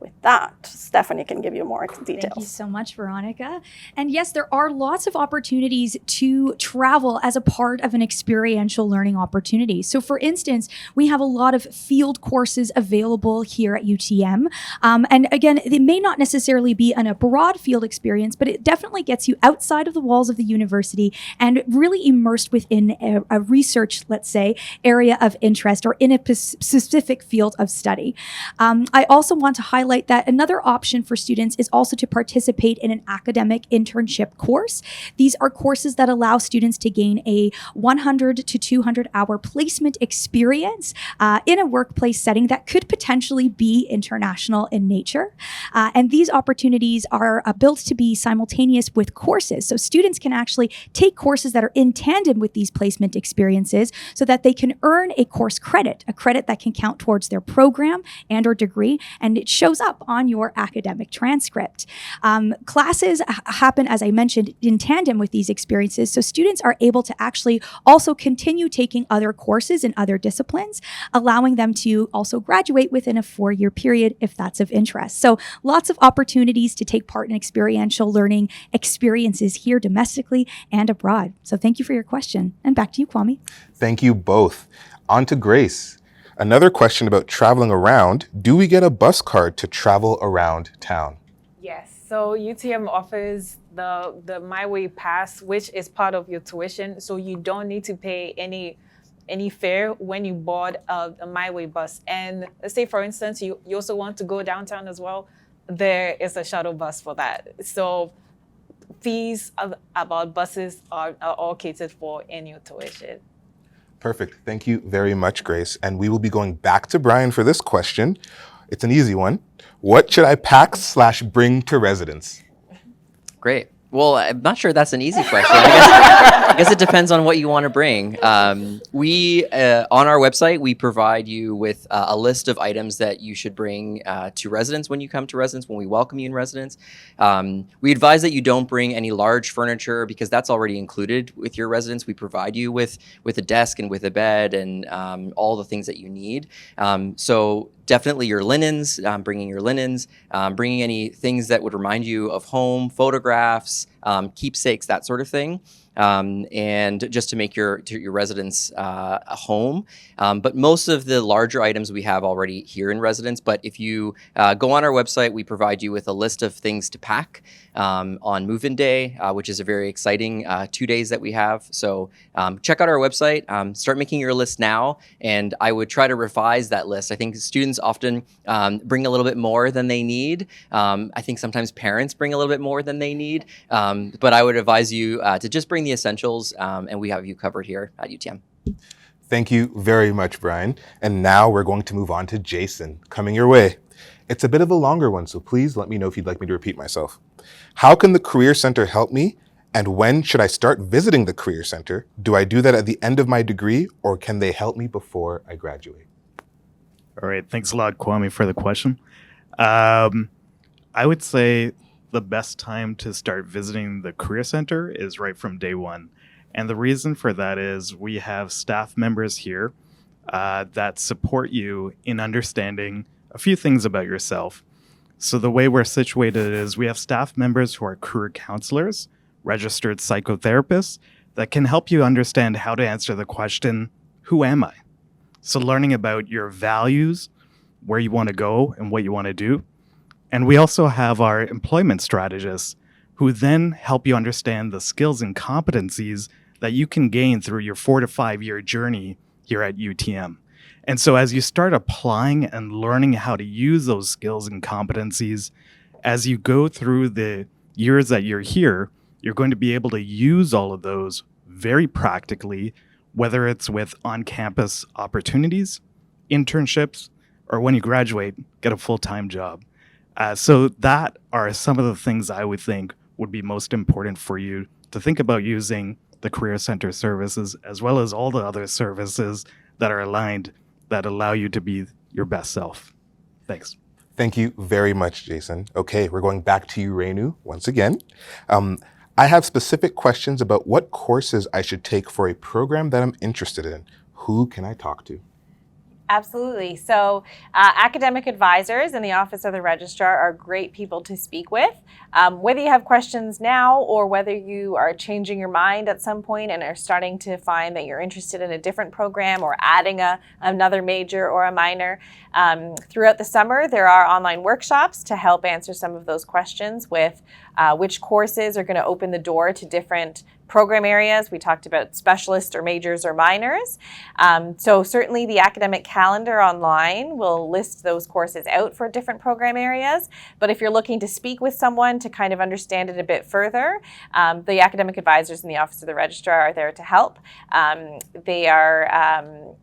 With that, Stephanie can give you more details. Thank you so much, Veronica. And yes, there are lots of opportunities to travel as a part of an experiential learning opportunity. So for instance, we have a lot of field courses available here at UTM. And again, it may not necessarily be an abroad field experience, but it definitely gets you outside of the walls of the university and really immersed within a research, let's say, area of interest or in a specific field of study. I also want to highlight that another option for students is also to participate in an academic internship course. These are courses that allow students to gain a 100 to 200 hour placement experience in a workplace setting that could potentially be international in nature. And these opportunities are built to be simultaneous with courses. So students can actually take courses that are in tandem with these placement experiences so that they can earn a course credit, a credit that can count towards their program and or degree, and it shows up on your academic transcript. Classes happen, as I mentioned, in tandem with these experiences, so students are able to actually also continue taking other courses in other disciplines, allowing them to also graduate within a 4-year period if that's of interest. So lots of opportunities to take part in experiential learning experiences here domestically and abroad. So thank you for your question. And back to you, Kwame. Thank you both. On to Grace. Another question about traveling around. Do we get a bus card to travel around town? Yes, so UTM offers the My Way Pass, which is part of your tuition, so you don't need to pay any fare when you board a My Way bus. And let's say, for instance, you also want to go downtown as well, there is a shuttle bus for that. So fees about buses are all catered for in your tuition. Perfect. Thank you very much, Grace. And we will be going back to Brian for this question. It's an easy one. What should I pack/bring to residence? Great. Well, I'm not sure that's an easy question. I guess it depends on what you want to bring. We on our website, we provide you with a list of items that you should bring to residence when you come to residence, when we welcome you in residence. We advise that you don't bring any large furniture because that's already included with your residence. We provide you with a desk and with a bed and all the things that you need. So definitely your linens, bringing your linens, bringing any things that would remind you of home, photographs, keepsakes, that sort of thing. And just to make your residence a home. But most of the larger items we have already here in residence. But if you go on our website, we provide you with a list of things to pack on move-in day, which is a very exciting 2 days that we have. So check out our website, start making your list now, and I would try to revise that list. I think students often bring a little bit more than they need. I think sometimes parents bring a little bit more than they need, but I would advise you to just bring the essentials, and we have you covered here at UTM. Thank you very much, Brian. And now we're going to move on to Jason, coming your way. It's a bit of a longer one, so please let me know if you'd like me to repeat myself. How can the Career Center help me? And when should I start visiting the Career Center? Do I do that at the end of my degree, or can they help me before I graduate? All right, thanks a lot, Kwame, for the question. I would say the best time to start visiting the Career Center is right from day one. And the reason for that is we have staff members here that support you in understanding a few things about yourself. So the way we're situated is we have staff members who are career counselors, registered psychotherapists, that can help you understand how to answer the question, who am I? So learning about your values, where you want to go and what you want to do. And we also have our employment strategists who then help you understand the skills and competencies that you can gain through your 4 to 5 year journey here at UTM. And so as you start applying and learning how to use those skills and competencies, as you go through the years that you're here, you're going to be able to use all of those very practically, whether it's with on-campus opportunities, internships, or when you graduate, get a full-time job. So that are some of the things I would think would be most important for you to think about using the Career Center services, as well as all the other services that are aligned that allow you to be your best self. Thanks. Thank you very much, Jason. Okay, we're going back to you, Renu, once again. I have specific questions about what courses I should take for a program that I'm interested in. Who can I talk to? Absolutely. So academic advisors in the Office of the Registrar are great people to speak with. Whether you have questions now or whether you are changing your mind at some point and are starting to find that you're interested in a different program or adding another major or a minor, throughout the summer there are online workshops to help answer some of those questions with which courses are going to open the door to different program areas. We talked about specialists or majors or minors. So certainly the academic calendar online will list those courses out for different program areas. But if you're looking to speak with someone to kind of understand it a bit further, the academic advisors in the Office of the Registrar are there to help. They are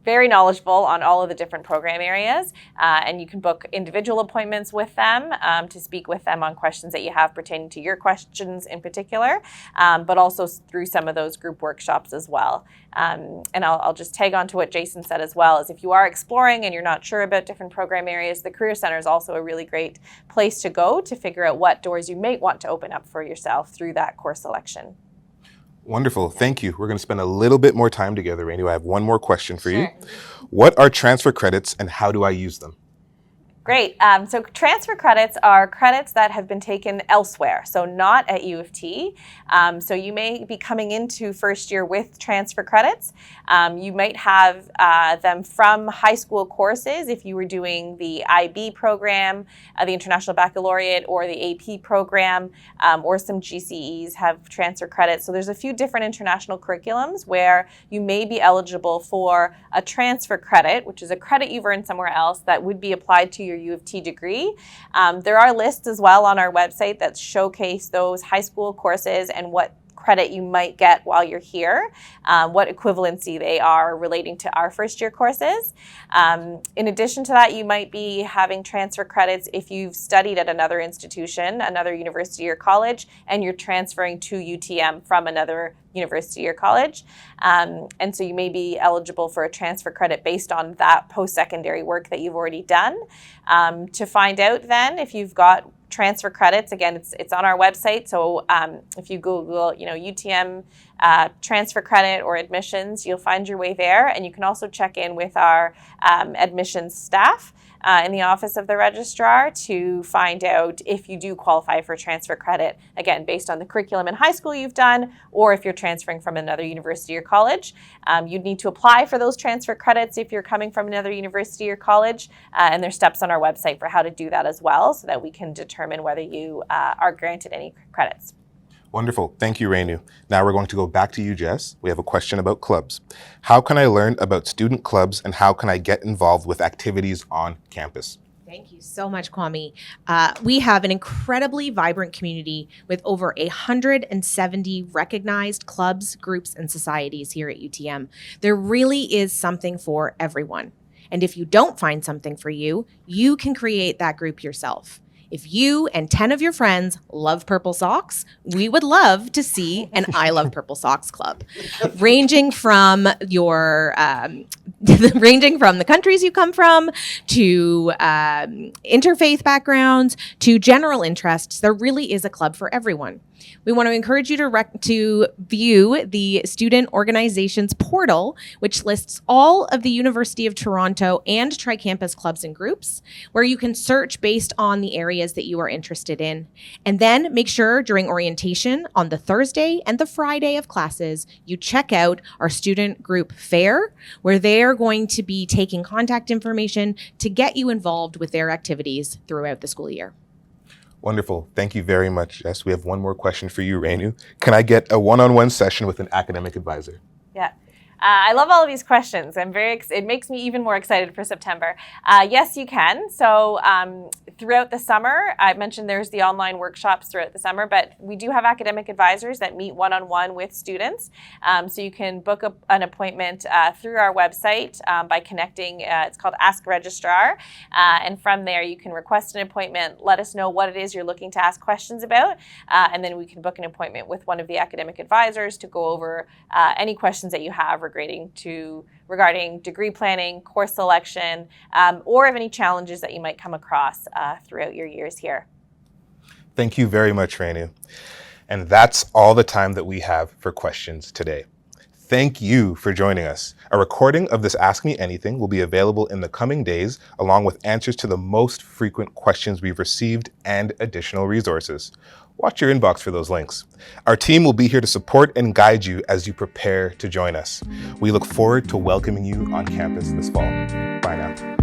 very knowledgeable on all of the different program areas, and you can book individual appointments with them to speak with them on questions that you have pertaining to your questions in particular, but also through some of those group workshops as well. And I'll just tag on to what Jason said as well, is if you are exploring and you're not sure about different program areas, the Career Center is also a really great place to go to figure out what doors you may want to open up for yourself through that course selection. Wonderful. Thank you. We're going to spend a little bit more time together, Randy. I have one more question for you. What are transfer credits and how do I use them? Great. So transfer credits are credits that have been taken elsewhere, so not at U of T. So you may be coming into first year with transfer credits. You might have them from high school courses if you were doing the IB program, the International Baccalaureate, or the AP program, or some GCEs have transfer credits. So there's a few different international curriculums where you may be eligible for a transfer credit, which is a credit you've earned somewhere else that would be applied to your U of T degree. There are lists as well on our website that showcase those high school courses and what credit you might get while you're here, what equivalency they are relating to our first year courses. In addition to that, you might be having transfer credits if you've studied at another institution, another university or college, and you're transferring to UTM from another university or college. And so you may be eligible for a transfer credit based on that post-secondary work that you've already done. To find out then if you've got transfer credits, again, it's on our website. So if you Google, UTM transfer credit or admissions, you'll find your way there. And you can also check in with our admissions staff in the office of the registrar to find out if you do qualify for transfer credit, again, based on the curriculum in high school you've done, or if you're transferring from another university or college. You'd need to apply for those transfer credits if you're coming from another university or college, and there's steps on our website for how to do that as well, so that we can determine whether you are granted any credits. Wonderful. Thank you, Rainu. Now we're going to go back to you, Jess. We have a question about clubs. How can I learn about student clubs and how can I get involved with activities on campus? Thank you so much, Kwame. We have an incredibly vibrant community with over 170 recognized clubs, groups, and societies here at UTM. There really is something for everyone. And if you don't find something for you, you can create that group yourself. If you and 10 of your friends love purple socks, we would love to see an I Love Purple Socks club, ranging from the countries you come from, to interfaith backgrounds, to general interests. There really is a club for everyone. We want to encourage you to view the Student Organizations portal, which lists all of the University of Toronto and tri-campus clubs and groups, where you can search based on the areas that you are interested in. And then make sure during orientation on the Thursday and the Friday of classes, you check out our student group fair, where they're going to be taking contact information to get you involved with their activities throughout the school year. Wonderful. Thank you very much, Jess. We have one more question for you, Rainu. Can I get a one-on-one session with an academic advisor? Yeah. I love all of these questions. It makes me even more excited for September. Yes, you can. So throughout the summer, I mentioned there's the online workshops throughout the summer, but we do have academic advisors that meet one-on-one with students. So you can book an appointment through our website by connecting, it's called Ask Registrar. And from there, you can request an appointment, let us know what it is you're looking to ask questions about, and then we can book an appointment with one of the academic advisors to go over any questions that you have regarding degree planning, course selection, or of any challenges that you might come across throughout your years here. Thank you very much, Rainu. And that's all the time that we have for questions today. Thank you for joining us. A recording of this Ask Me Anything will be available in the coming days, along with answers to the most frequent questions we've received and additional resources. Watch your inbox for those links. Our team will be here to support and guide you as you prepare to join us. We look forward to welcoming you on campus this fall. Bye now.